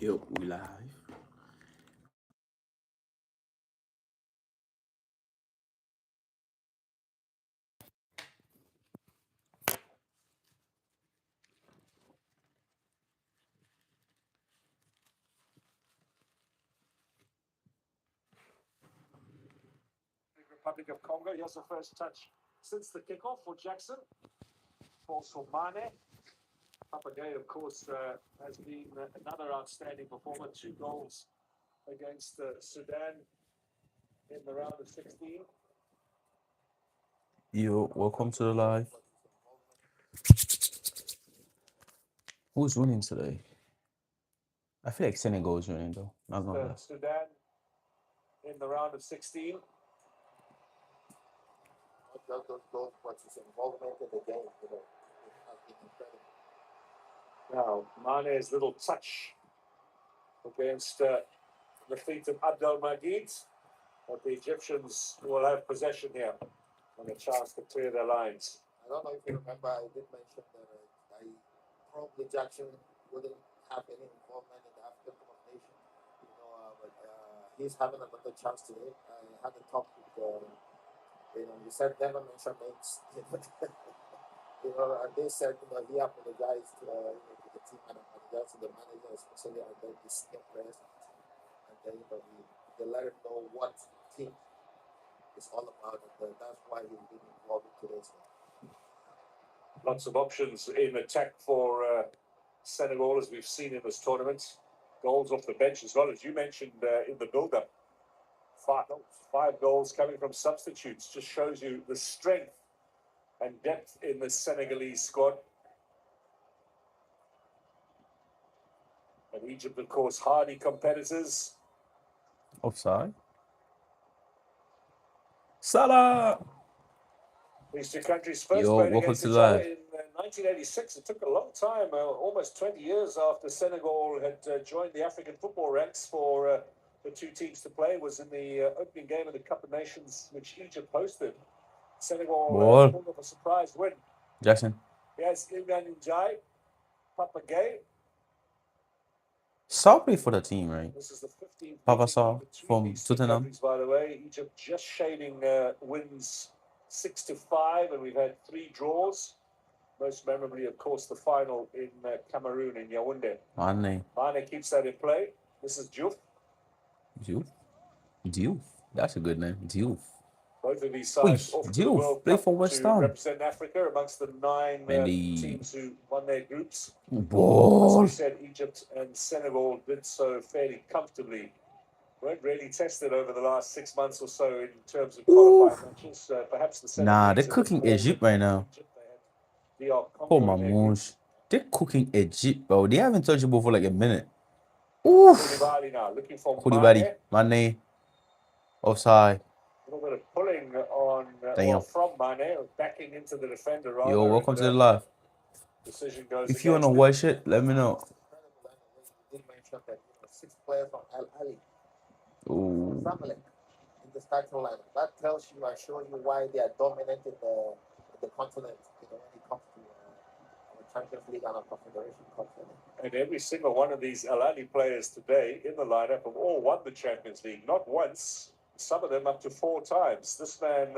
Yep, we live. Republic of Congo. Here's the first touch since the kickoff for Jackson. Falls for Mane. Papagay, of course, has been another outstanding performer. 2 goals against Sudan in the round of 16. Yo, welcome to the live. Who's winning today? I feel like Senegal is winning though. Not gonna lie. Sudan in the round of 16. Just those goals, but his involvement in the game, has been incredible. Now, Mane's little touch against the feet of Abdel Magid. But the Egyptians will have possession here and a chance to clear their lines. I don't know if you remember, I did mention that probably Jackson wouldn't have any involvement in the African Cup of Nations, but he's having another chance today. I had a talk with, you said never mention names, and they said, he apologized to the team and apologized to the manager, especially, and then the senior players, and then, they let him know what team is all about, and that's why he's been involved in today's game. Lots of options in attack for Senegal, as we've seen in this tournament. Goals off the bench as well, as you mentioned in the build-up. Five goals coming from substitutes. Just shows you the strength and depth in the Senegalese squad. And Egypt, of course, hardy competitors. Offside. Salah! These two countries first Yo, played welcome against to each live. other in 1986. It took a long time, almost 20 years after Senegal had joined the African football ranks for the two teams to play. It was in the opening game of the Cup of Nations, which Egypt hosted. Senegal pulled off a surprise win. Jackson. Yes, Imran Njai, Papagay. Saul for the team, right? This is the 15th Papa Saul from these two Tottenham. countries, by the way. Egypt just shading wins 6-5, and we've had 3 draws. Most memorably, of course, the final in Cameroon in Yaoundé. Mane. Mane keeps that in play. This is Diouf. Diouf. That's a good name. Diouf. Both of these sides off to the World play Cup for West to Ham. represent Africa amongst the 9 teams who won their groups. Ball. As we said, Egypt and Senegal did so fairly comfortably. Weren't really tested over the last 6 months or so in terms of qualifying matches. Perhaps the Senegalese they're cooking Egypt right now. Oh my gosh. They're cooking Egypt, bro. They haven't touched the ball for like a minute. Oof. Koulibaly now looking for Koulibaly. Mane. Offside. A little bit of pulling on from Mane, backing into the defender. Rather, yo, welcome to the live. Decision goes if you want to watch it, let me know. You did mention that 6 players from Al Ali. Ooh. Family in the starting lineup. That tells you and shows you why they are dominant in the continent. When it comes to our Champions League and our Confederation Cup. And every single one of these Al Ali players today in the lineup have all won the Champions League, not once. Some of them up to 4 times. This man,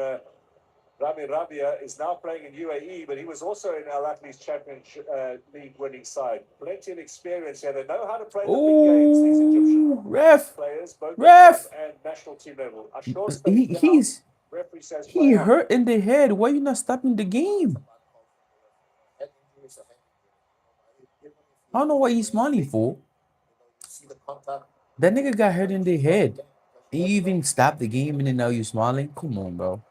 Rami Rabia, is now playing in UAE, but he was also in Al Ahly's Champions League winning side. Plenty of experience here. They know how to play the big games, these Egyptian players, both at and national team level. He hurt in the head. Why are you not stopping the game? I don't know what he's smiling for. That nigga got hurt in the head. And you even stopped the game and then now you're smiling? Come on, bro.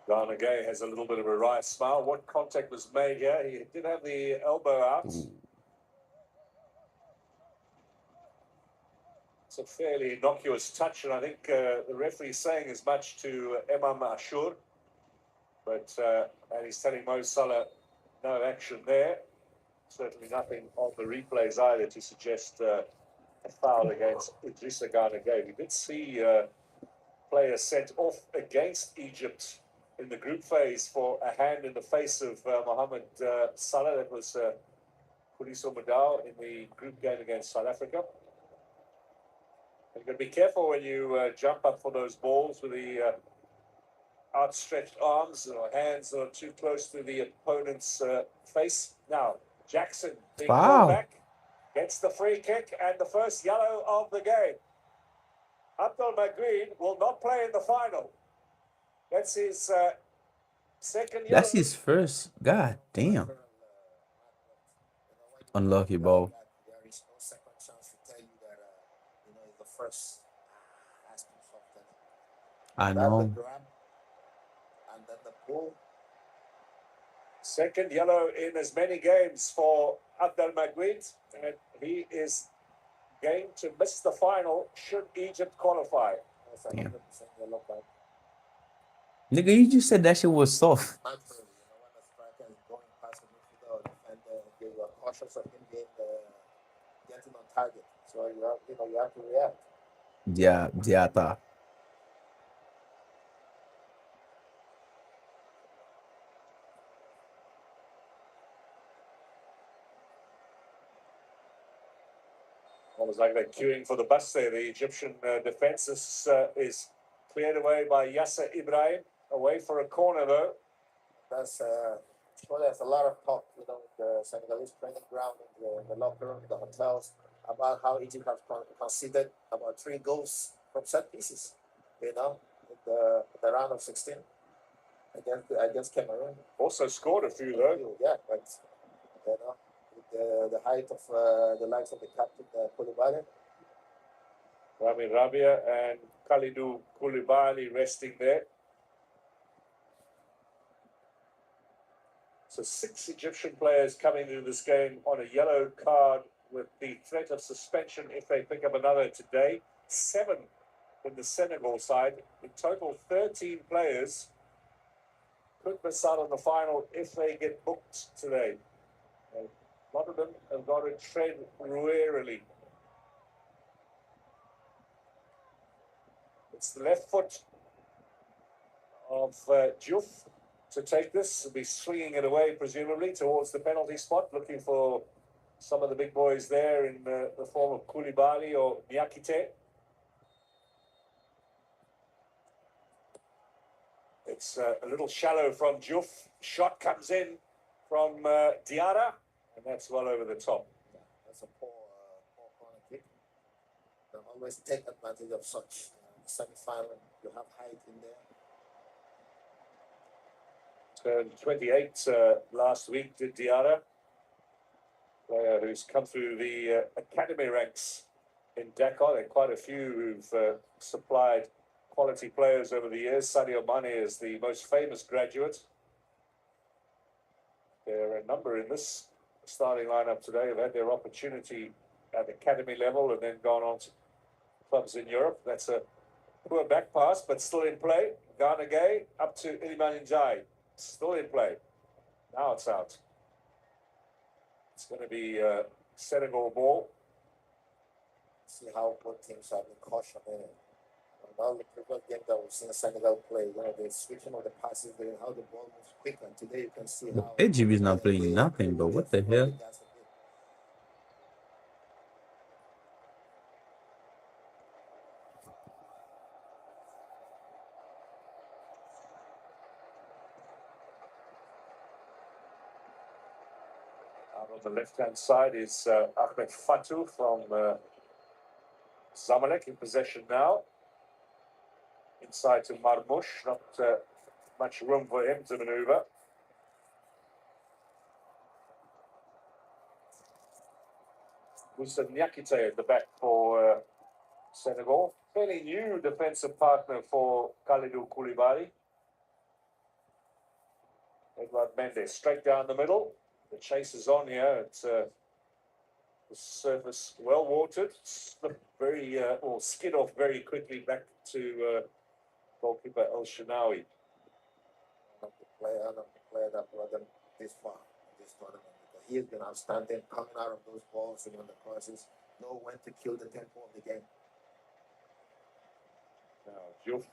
Gana Gay has a little bit of a wry smile. What contact was made here? He did have the elbow out. Ooh. It's a fairly innocuous touch, and I think the referee is saying as much to Emam Ashur. But and he's telling Mo Salah no action there. Certainly nothing on the replays either to suggest a foul against Idrissa Gana Gay. We did see players sent off against Egypt in the group phase for a hand in the face of Mohamed Salah. That was Puliso Madao in the group game against South Africa. You've got to be careful when you jump up for those balls with the outstretched arms or hands that are too close to the opponent's face. Now, Jackson being called back, gets the free kick and the first yellow of the game. Abdul Maghrib will not play in the final. That's his second yellow. That's his first. God damn. Unlucky, bro. There is no second chance to tell you that it's the first asking something. I That's the know. grab and then the pull. Second yellow in as many games for Abdel Maghrib, and he is going to miss the final should Egypt qualify. That's 100% yellow card. Nigga, you just said that shit was soft. Naturally, when a striker is going past the midfielder or defender, you are cautious of him getting on target. So you have to react. Yeah, Diata. Almost like they're queuing for the bus there. The Egyptian defense is cleared away by Yasser Ibrahim. Away for a corner, though. There's a lot of talk, the Senegalese training ground, in the locker room, the hotels, about how Egypt has conceded about 3 goals from set pieces, in the round of 16 against Cameroon. Also scored a few, though. Yeah, but with the height of the likes of the captain, Koulibaly. Rami Rabia and Kalidou Koulibaly resting there. So 6 Egyptian players coming into this game on a yellow card with the threat of suspension if they pick up another today. 7 in the Senegal side. In total, 13 players could miss out on the final if they get booked today. A lot of them have got to tread warily. It's the left foot of Diouf to take this. He'll be swinging it away, presumably, towards the penalty spot, looking for some of the big boys there in the form of Koulibaly or Niakite. It's a little shallow from Diouf. Shot comes in from Diarra, and that's well over the top. Yeah, that's a poor corner kick. They always take advantage of such. Semi-final, you have height in there. Turned 28 last week, did Diarra, player who's come through the academy ranks in Dakar. There are quite a few who've supplied quality players over the years. Sadio Mane is the most famous graduate. There are a number in this starting lineup today who've had their opportunity at academy level and then gone on to clubs in Europe. That's a poor back pass, but still in play. Ghana Gay up to Iliman Njai. Still in play. Now it's out. It's going to be Senegal ball. See how both teams have been cautious in it. Now the previous game that we've seen Senegal play, the switching of the passes, how the ball moves quick, and today you can see how Egypt is not playing nothing, but what the hell? Out on the left-hand side is Ahmed Fatou from Zamalek in possession now. Inside to Marmoush, not much room for him to maneuver. Moussa Niakite at the back for Senegal. Fairly new defensive partner for Kalidou Koulibaly. Edouard Mendes straight down the middle. The chase is on here. It's the surface well watered. Skid off very quickly back to goalkeeper El Shanawi. Not the player that brought them this far in this tournament. He has been outstanding coming out of those balls and on the crosses. Know when to kill the tempo of the game. Now, Diouf,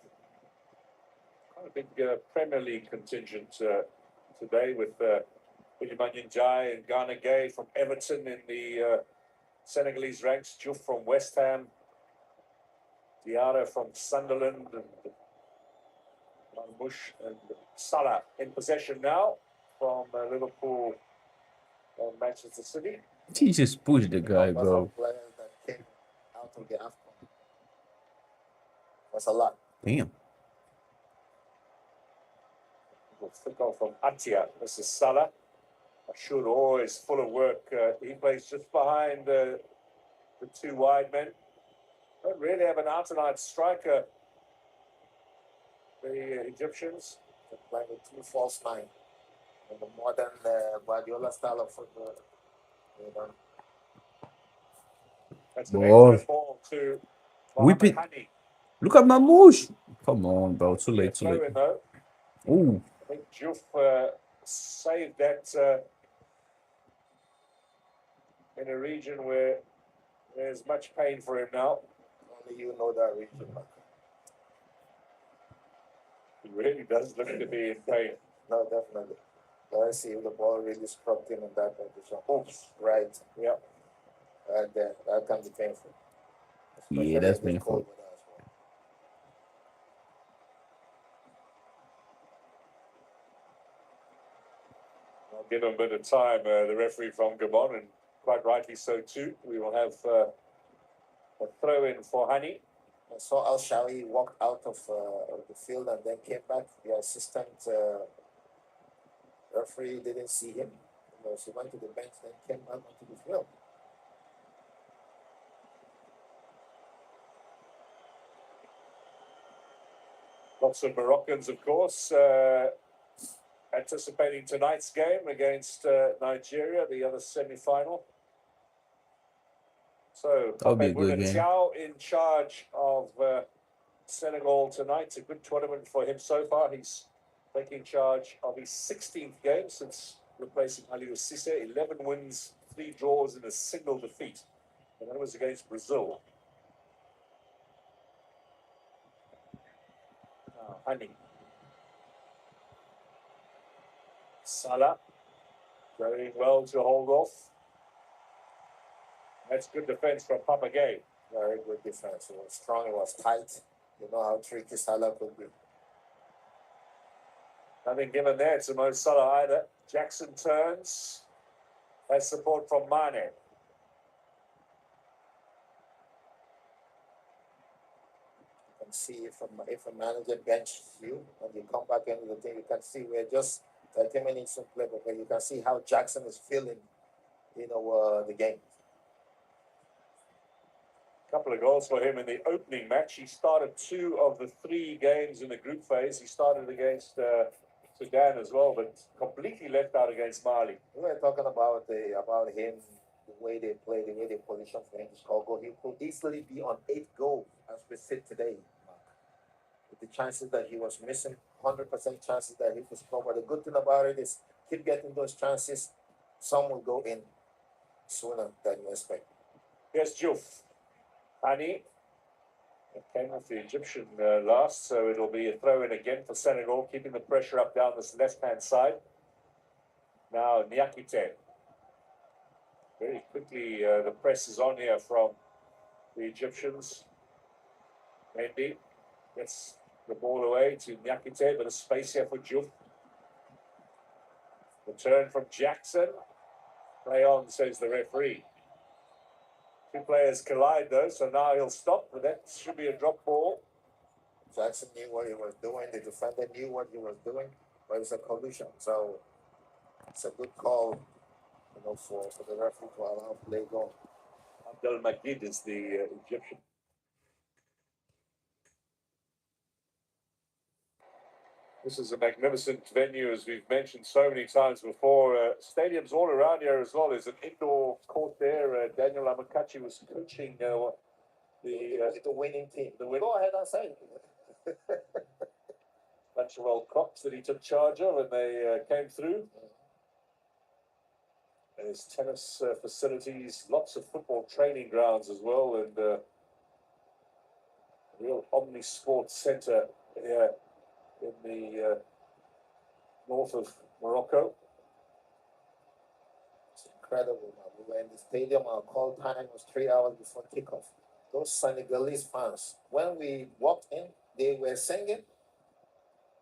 quite a big Premier League contingent today with Iliman Jai and Ghana Gay from Everton in the Senegalese ranks. Diouf from West Ham. Diarra from Sunderland. And Marmoush and Salah in possession now from Liverpool and Manchester City. He just pushed the guy, Numbers bro. of players that came out of the AFCON. That's a lot. Damn. Flick off from Atia. This is Salah. Ashuro is full of work. He plays just behind the two wide men. Don't really have an out-and-out striker, the Egyptians. They're playing with two false nine. In the modern Guardiola style of football. You know. That's an Ball. excellent ball to Whip it. Mohamed Hani. Look at Mamouche. Come on, bro. Too late, too Throw late. in, though. Ooh. I think Diouf saved that in a region where there's much pain for him now. Only you know that region, man. He really does look to be in pain. No, definitely. Let's see if the ball really struck him in that position. Oops. Right. Yeah. And that can be painful. Yeah, that's painful. I'll give him a bit of time, the referee from Gabon, and quite rightly so too. We will have a throw in for Hani. I saw Al Shawi walked out of the field and then came back. The assistant referee didn't see him. So he went to the bench, then came back onto the field. Lots of Moroccans, of course, anticipating tonight's game against Nigeria, the other semi-final. So, That'll be a good game. Tiao in charge of Senegal tonight. A good tournament for him so far. He's taking charge of his 16th game since replacing Aliou Cisse. 11 wins, 3 draws, and a single defeat. And that was against Brazil. Now, Hani. Salah very well to hold off. That's good defense from Papa Gay. Very good defense. It was strong, it was tight. You know how tricky Salah could be. Nothing given there to Mo Salah either. Jackson turns. Has support from Mane. You can see if a manager benches you and you come back into the thing, you can see we're just 30 minutes in play, but you can see how Jackson is feeling, the game. Couple of goals for him in the opening match. He started 2 of the 3 games in the group phase. He started against Sudan as well, but completely left out against Mali. We were talking about him, the way they play, the way they position for him to score goal. He could easily be on 8 goals as we sit today, Mark. With the chances that he was missing, 100% chances that he could score. But the good thing about it is keep getting those chances. Some will go in sooner than you expect. Here's Diouf. Hani came off the Egyptian last, so it'll be a throw in again for Senegal, keeping the pressure up down this left-hand side. Now Niakite. Very quickly, the press is on here from the Egyptians. Mendy gets the ball away to Niakite, but a space here for Diouf. Return from Jackson. Play on, says the referee. 2 players collide though, so now he'll stop, but that should be a drop ball. Jackson knew what he was doing, the defender knew what he was doing, but it's a collision. So it's a good call, for the referee to allow play go. Abdel Magid is the Egyptian. This is a magnificent venue, as we've mentioned so many times before. Stadiums all around here as well. There's an indoor court there. Daniel Amakachi was coaching the winning team. The win. Go ahead and say it. Bunch of old cops that he took charge of, and they came through. There's tennis facilities, lots of football training grounds as well, and real omni-sport centre here in the north of Morocco. incredible, man. We were in the stadium, our call time was 3 hours before kickoff. Those Senegalese fans, when we walked in, they were singing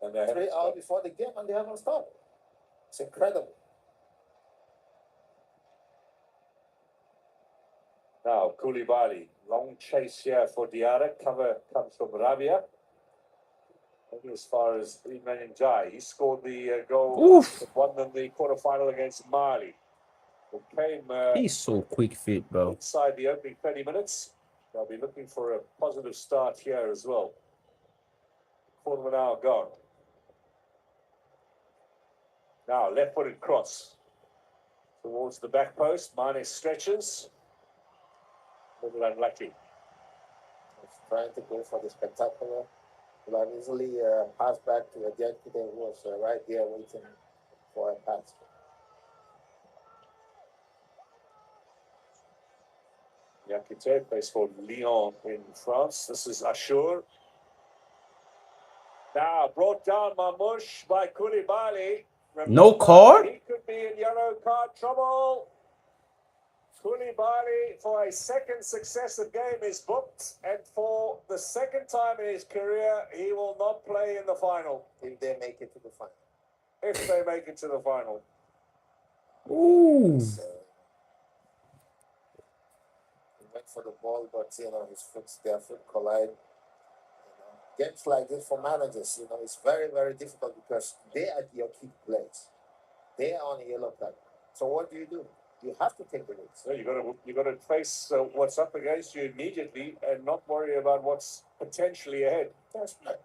And they 3 hours before the game and they haven't stopped. It's incredible. Now, Koulibaly, long chase here for Diarra. Cover comes from Rabia. Only as far as Iliman Ndiaye. He scored the goal that won them the quarterfinal against Mali. It came He's so quick fit, bro. inside the opening 30 minutes. They'll be looking for a positive start here as well. Quarter of an hour gone. Now, left-footed cross towards the back post. Mane stretches. A little unlucky. He's trying to go for the spectacular. Will have easily passed back to a Diakite who was right there waiting for a pass. Diakite plays for Lyon in France. This is Ashur. Now brought down Mamouche by Koulibaly. No card? He could be in yellow card trouble. Koulibaly, for a second successive game, is booked, and for the second time in his career, he will not play in the final. If they make it to the final. If they make it to the final. Ooh. So, he went for the ball, but their foot collide. Games like this for managers, it's very, very difficult because they are your key players. They are on a yellow card. So what do? You have to take the risk. So you got to face what's up against you immediately and not worry about what's potentially ahead. That's right.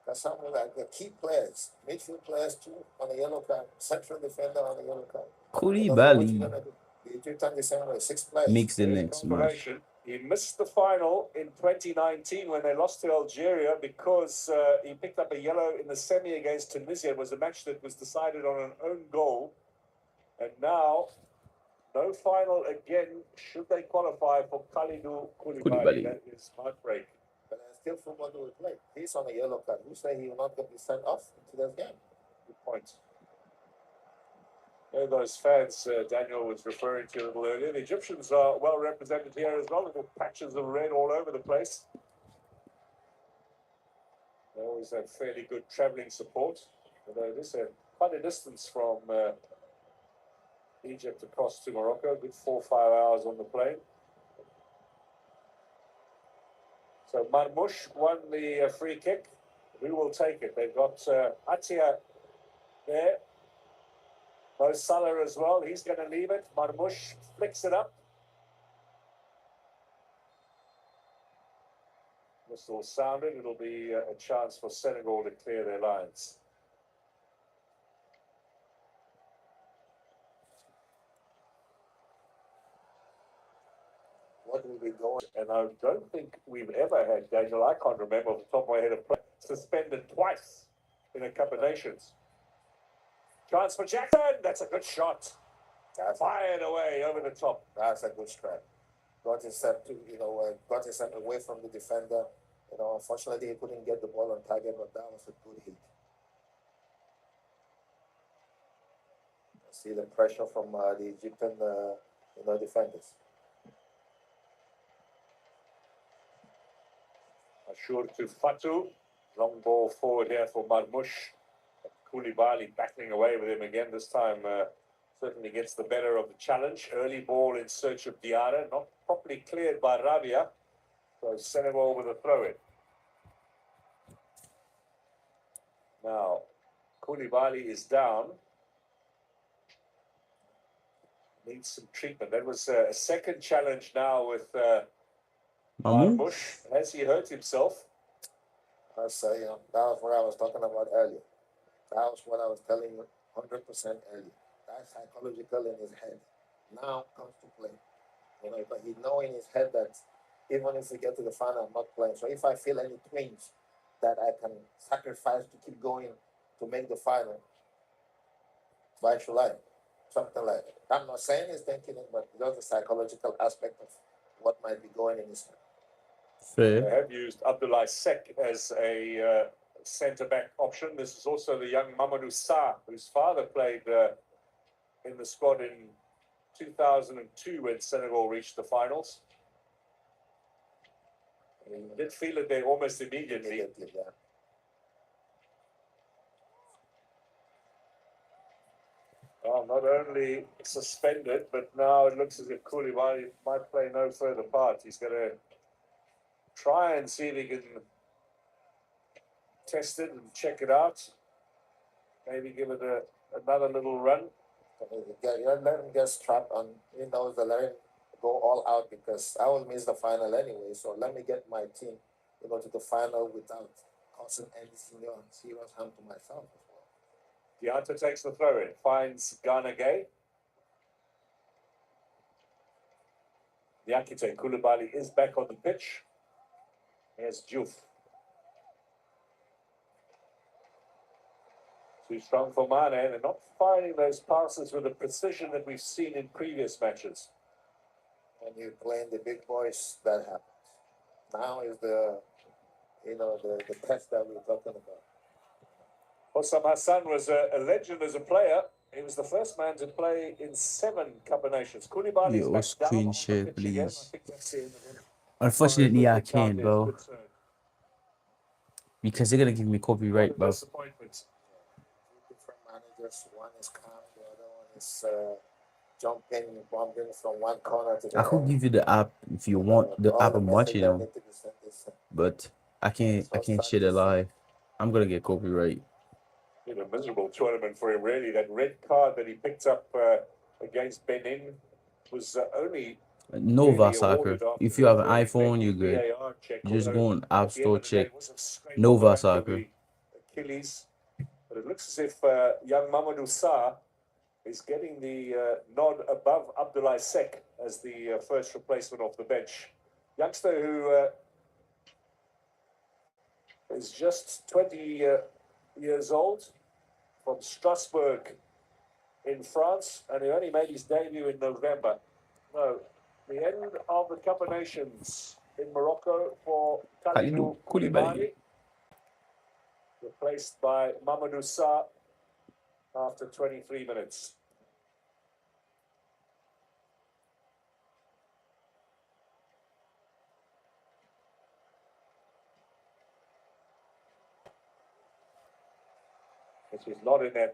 Because some of the key players, midfield players too, on a yellow card, central defender on a yellow card. Koulibaly The Egyptian December 6 players. makes the next match. He missed the final in 2019 when they lost to Algeria because he picked up a yellow in the semi against Tunisia. It was a match that was decided on an own goal. And now, no final again, should they qualify for Kalidou Koulibaly. That is heartbreak. But still football will play. He's on a yellow card. Who say he will not get be sent off into this game? Good point. Those fans Daniel was referring to a little earlier. The Egyptians are well represented here as well. Little patches of red all over the place. They always have fairly good travelling support. Although this is quite a distance from Egypt across to Morocco. Good 4 or 5 hours on the plane. So Marmouche won the free kick. Who will take it? They've got Atia there. Mo Salah as well. He's going to leave it. Marmouche flicks it up. Whistle sounded. It'll be a chance for Senegal to clear their lines. What will be going? And I don't think we've ever had, Daniel, I can't remember off the top of my head, a player suspended twice in a Cup of Nations. Chance for Jackson. That's a good shot. Fired away over the top. That's a good strike. Got himself away from the defender. Unfortunately, he couldn't get the ball on target, but that was a good hit. See the pressure from the Egyptian, defenders. Ashur to Fatou. Long ball forward here for Marmouche. Koulibaly battling away with him again. This time certainly gets the better of the challenge. Early ball in search of Diarra. Not properly cleared by Rabia. So Senegal with a throw-in. Now, Koulibaly is down. Needs some treatment. That was a second challenge now with Marmouche. Has he hurt himself? That was what I was talking about earlier. That was what I was telling you 100% earlier. That's psychological in his head. Now comes to play. But he know in his head that even if we get to the final, I'm not playing. So if I feel any twinge that I can sacrifice to keep going to make the final, why should I? Something like that. I'm not saying he's thinking it, but there's a psychological aspect of what might be going in his head. Fair. They have used Abdoulaye Seck as a centre-back option. This is also the young Mamadou Sarr, whose father played in the squad in 2002 when Senegal reached the finals. And he did feel it there almost immediately. Yeah. Well, not only suspended, but now it looks as if Koulibaly might play no further part. He's going to try and see if he can test it and check it out. Maybe give it another little run. Let him get strapped on. He knows that let him go all out because I will miss the final anyway. So let me get my team, to the final without causing any serious harm to myself as well. Deonta takes the throw in, finds Ghana Gay. Diakite Koulibaly is back on the pitch. Here's Diouf. Too strong for Mane. They're not finding those passes with the precision that we've seen in previous matches. When you're playing the big boys, that happens. Now is the test that we're talking about. Hossam Hassan was a legend as a player. He was the first man to play in 7 combinations. Koulibaly is Yo, back down screen on the share, pitch again. I please. think that's the end of him. Unfortunately, I can't, Kante is bro, concerned. because they're gonna give me What copyright, a bro. disappointment. Two different managers. One is calm, the other one is jumping, bumping from one corner to the I could other. give you the app if you want the All app the I'm message watching that on, need to be sent is sent. but I can't share it live. I'm gonna get copyright. Been a miserable tournament for him, really. That red card that he picked up against Benin was only Nova really Soccer. awarded after If you have a an very iPhone, you're lengthy good. VAR check, You just although go on App at the end Store, of the day, check it was a scrape on Nova the back of Soccer. the Achilles. But it looks as if young Mamadou Sarr is getting the nod above Abdoulaye Seck as the first replacement off the bench. Youngster who is just 20 years old, from Strasbourg in France, and he only made his debut in November. No, the end of the Cup of Nations in Morocco for Kalidou Koulibaly, replaced by Mamadou Sarr after 23 minutes. This was not in there.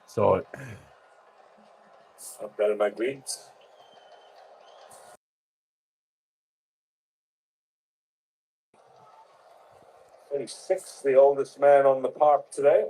Sorry. I've got in my greens. 26, the oldest man on the park today.